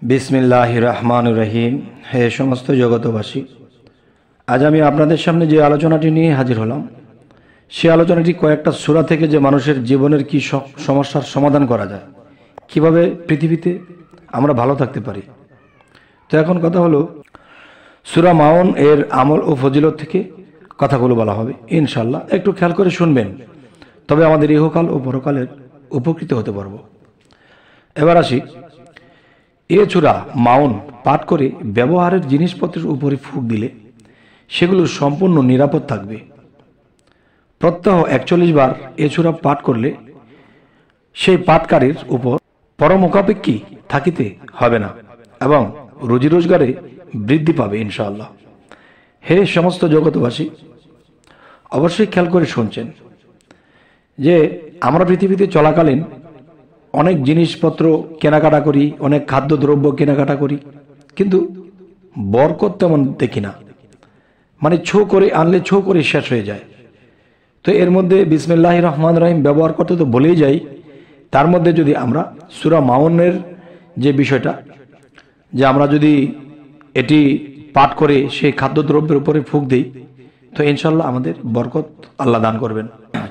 বিসমিল্লাহির রহমানির রহিম। হে সমস্ত জগতবাসী, আজ আমি আপনাদের সামনে যে আলোচনাটি নিয়ে হাজির হলাম, সে আলোচনাটি কয়েকটা সূরা থেকে যে মানুষের জীবনের কি সমস্যার সমাধান করা যায়, কিভাবে পৃথিবীতে আমরা ভালো থাকতে পারি। তো এখন কথা হলো, সূরা মাউন এর আমল ও ফজিলত থেকে কথাগুলো বলা হবে ইনশাআল্লাহ। একটু খেয়াল করে শুনবেন, তবে আমাদের ইহকাল ও পরকালের উপকৃত হতে পারব। এবার আসি, এ সূরা মাউন পাঠ করে ব্যবহারের জিনিসপত্রের উপরে ফুঁক দিলে সেগুলো সম্পূর্ণ নিরাপদ থাকবে। প্রত্যহ 41 বার এ সূরা পাঠ করলে সেই পাঠকারীর উপর পরমুখাপেক্ষী থাকিতে হবে না এবং রুজি রোজগারে বৃদ্ধি পাবে ইনশাআল্লাহ। হে সমস্ত জগতবাসী, অবশ্যই খেয়াল করে শুনছেন যে আমরা পৃথিবীতে চলাকালীন অনেক জিনিসপত্র কেনাকাটা করি, অনেক খাদ্যদ্রব্য কেনাকাটা করি, কিন্তু বরকত তেমন দেখি না। মানে ছো করে আনলে ছো করে শেষ হয়ে যায়। তো এর মধ্যে বিসমিল্লাহির রহমানির রহিম ব্যবহার করতে তো বলেই যাই, তার মধ্যে যদি আমরা সূরা মাউনের যে বিষয়টা, যে আমরা যদি এটি পাঠ করে সেই খাদ্যদ্রব্যের উপরে ফুঁক দিই, তো ইনশাল্লাহ আমাদের বরকত আল্লাহ দান করবেন।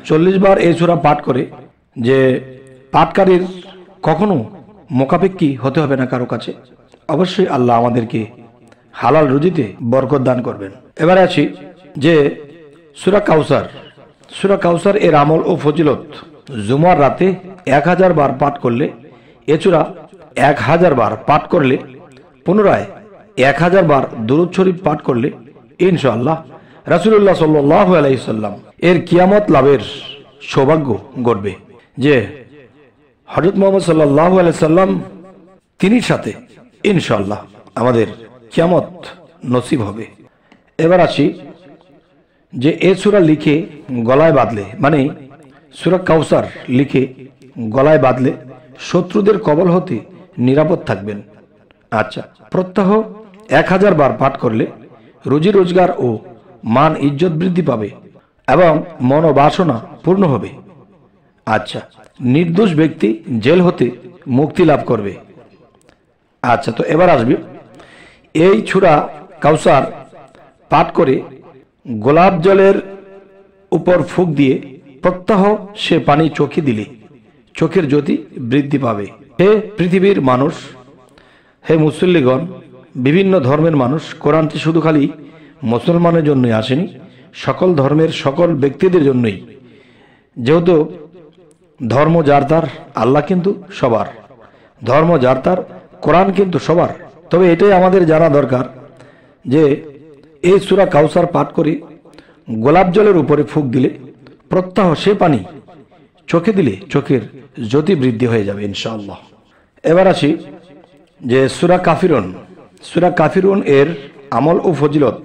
40 বার এই সূরা পাঠ করে যে পাঠকারীর কখনো মোকাপেক্ষী হতে হবে না কারো কাছে, অবশ্যই আল্লাহ আমাদেরকে হালাল রুজিতে বরকত দান করবেন। এবারে আছি যে সূরা কাউসার। সূরা কাউসার এর আমল ও ফজিলত, জুমার রাতে 1000 বার পাঠ করলে, এ সূরা 1000 বার পাঠ করলে, পুনরায় 1000 বার দুরূদ শরীফ পাঠ করলে ইনশাআল্লাহ রাসূলুল্লাহ সাল্লাল্লাহু আলাইহি সাল্লাম এর কিয়ামত লাভের সৌভাগ্য ঘটবে। যে হযরত মুহাম্মদ সাল্লাল্লাহু আলাইহি সাল্লাম তিনি সাথে ইনশাআল্লাহ আমাদের কিয়ামত নসিব হবে। এবার আসি যে এ সূরা লিখে গলায় বাঁধলে, মানে সূরা কাউসার লিখে গলায় বাঁধলে শত্রুদের কবল হতে নিরাপদ থাকবেন। আচ্ছা, প্রত্যহ 1000 বার পাঠ করলে রুজি রোজগার ও মান ইজ্জত বৃদ্ধি পাবে এবং মনোবাসনা পূর্ণ হবে। আচ্ছা, নির্দোষ ব্যক্তি জেল হতে মুক্তি লাভ করবে। আচ্ছা, তো এবার আসবে এই সূরা কাউসার পাঠ করে গোলাপ জলের উপর ফুঁক দিয়ে প্রত্যহ সে পানি চোখে দিলে চোখের জ্যোতি বৃদ্ধি পাবে। হে পৃথিবীর মানুষ, হে মুসল্লিগণ, বিভিন্ন ধর্মের মানুষ, কোরআনটি শুধু খালি মুসলমানের জন্যই আসেনি, সকল ধর্মের সকল ব্যক্তিদের জন্যই। যেহেতু ধর্ম যার তার, আল্লাহ কিন্তু সবার, ধর্ম যার তার, কোরআন কিন্তু সবার। তবে এটাই আমাদের জানা দরকার যে এই সূরা কাউসার পাঠ করে গোলাপ জলের উপরে ফুঁক দিলে প্রত্যহ সে পানি চোখে দিলে চোখের জ্যোতি বৃদ্ধি হয়ে যাবে ইনশাআল্লাহ। এবার আসি যে সূরা কাফিরুন। সূরা কাফিরুন এর আমল ও ফজিলত,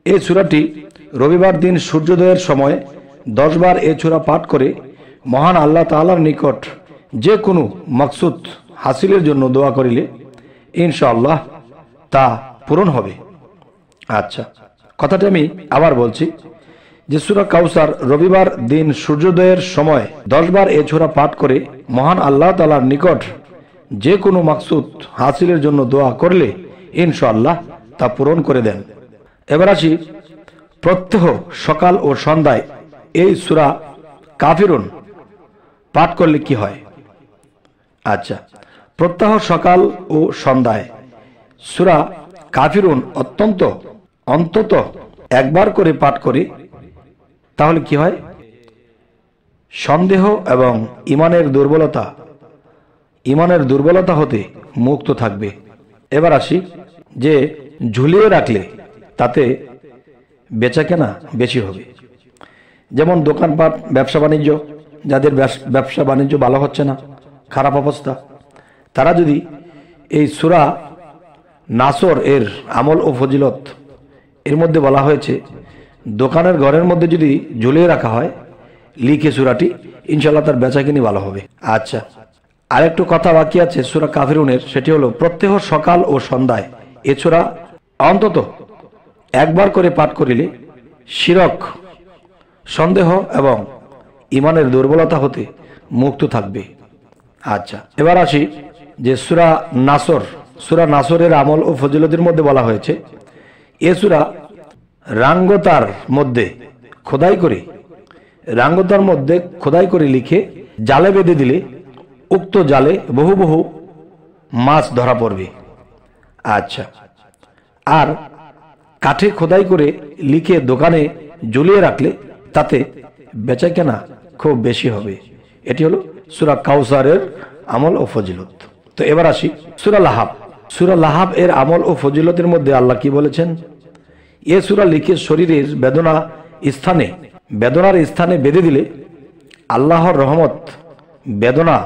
এই সূরাটি রবিবার দিন সূর্যোদয়ের সময় 10 বার এই সূরা পাঠ করে মহান আল্লাহ তাআলার নিকট যে কোনো মাকসুদ হাসিলের জন্য দোয়া করিলে ইনশাআল্লাহ তা পূরণ হবে। আচ্ছা, কথাটা আমি আবার বলছি যে সূরা কাউসার রবিবার দিন সূর্যোদয়ের সময় 10 বার এই সূরা পাঠ করে মহান আল্লাহ তাআলার নিকট যে কোনো মাকসুদ হাসিলের জন্য দোয়া করলে ইনশাআল্লাহ তা পূরণ করে দেন। এবার আসি, প্রত্যহ সকাল ও সন্ধ্যায় এই সূরা কাফিরুন পাঠ করলে কি হয়। আচ্ছা, প্রত্যহ সকাল ও সন্ধ্যায় সূরা কাফিরুন অন্তত একবার করে পাঠ করে তাহলে কি হয়, সন্দেহ এবং ইমানের দুর্বলতা হতে মুক্ত থাকবে। এবার আসি যে ঝুলিয়ে রাখলে তাতে বেচাকেনা বেশি হবে। যেমন দোকানপাট, ব্যবসা বাণিজ্য, যাদের ব্যবসা বাণিজ্য ভালো হচ্ছে না, খারাপ অবস্থা, তারা যদি এই সূরা নাসর এর আমল ও ফজিলত, এর মধ্যে বলা হয়েছে দোকানের ঘরের মধ্যে যদি ঝুলিয়ে রাখা হয় লিখে সূরাটি, ইনশাআল্লাহ তার বেচাকেনি ভালো হবে। আচ্ছা, আরেকটু কথা বাকি আছে সূরা কাফিরুনের, সেটি হলো প্রত্যহ সকাল ও সন্ধ্যায় এ সূরা অন্তত একবার করে পাঠ করিলে শিরক, সন্দেহ এবং ইমানের দুর্বলতা হতে মুক্ত থাকবে। আচ্ছা, এবার আসি যে সূরা নাসর সূরা নাসরের আমল ও ফজিলতের মধ্যে বলা হয়েছে, এ সূরা রাঙ্গতার মধ্যে খোদাই করে লিখে জালে বেঁধে দিলে উক্ত জালে বহু বহু মাছ ধরা পড়বে। আচ্ছা, আর কাঠে খোদাই করে লিখে দোকানে ঝুলিয়ে রাখলে তাতে বেচাকেনা খুব বেশি হবে। এটি হলো সূরা কাউসারের আমল ও ফজিলত। তো এবার আসি সূরা লাহাব। সূরা লাহাব এর আমল ও ফজিলতের মধ্যে আল্লাহ কি বলেছেন, এ সূরা লিখে শরীরের বেদনার স্থানে বেঁধে দিলে আল্লাহর রহমত বেদনা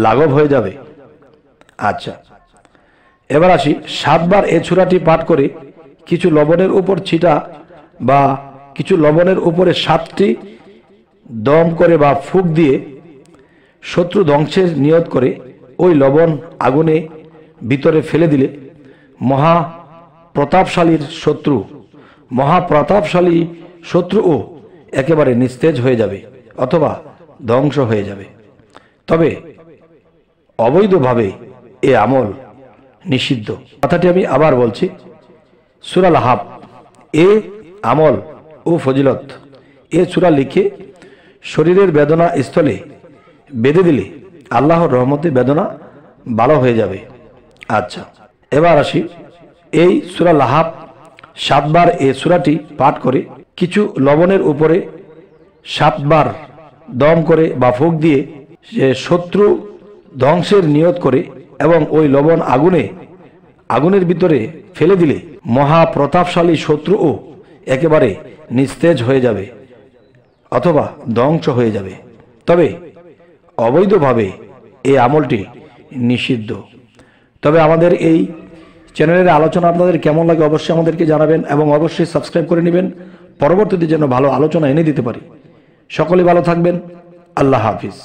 লাঘব হয়ে যাবে। আচ্ছা, এবার আসি 7 বার এ সূরাটি পাঠ করে কিছু লবণের উপর ছিটা বা কিছু লবণের উপরে 7টি দম করে বা ফুঁক দিয়ে শত্রু ধ্বংসের নিয়ত করে ওই লবণ আগুনে ভিতরে ফেলে দিলে মহাপ্রতাপশালী শত্রুও একেবারে নিস্তেজ হয়ে যাবে অথবা ধ্বংস হয়ে যাবে। তবে অবৈধভাবে এ আমল নিষিদ্ধ। কথাটি আমি আবার বলছি, সূরা লাহাব এ আমল ও ফজিলত, এ সূরা লিখে শরীরের বেদনা স্থলে বেঁধে দিলে আল্লাহর রহমতে বেদনা ভালো হয়ে যাবে। আচ্ছা, এবার আসি এই সূরা লাহাব 7 বার এ সূরাটি পাঠ করে কিছু লবণের উপরে 7 বার দম করে বা ফুঁক দিয়ে সে শত্রু ধ্বংসের নিয়ত করে এবং ওই লবণ আগুনের ভিতরে ফেলে দিলে মহাপ্রতাপশালী শত্রুও একেবারে নিস্তেজ হয়ে যাবে অথবা ধ্বংস হয়ে যাবে। তবে অবৈধভাবে এই আমলটি নিষিদ্ধ। তবে আমাদের এই চ্যানেলের আলোচনা আপনাদের কেমন লাগে অবশ্যই আমাদেরকে জানাবেন এবং অবশ্যই সাবস্ক্রাইব করে নেবেন, পরবর্তীতে যেন ভালো আলোচনা এনে দিতে পারি। সকলে ভালো থাকবেন। আল্লাহ হাফিজ।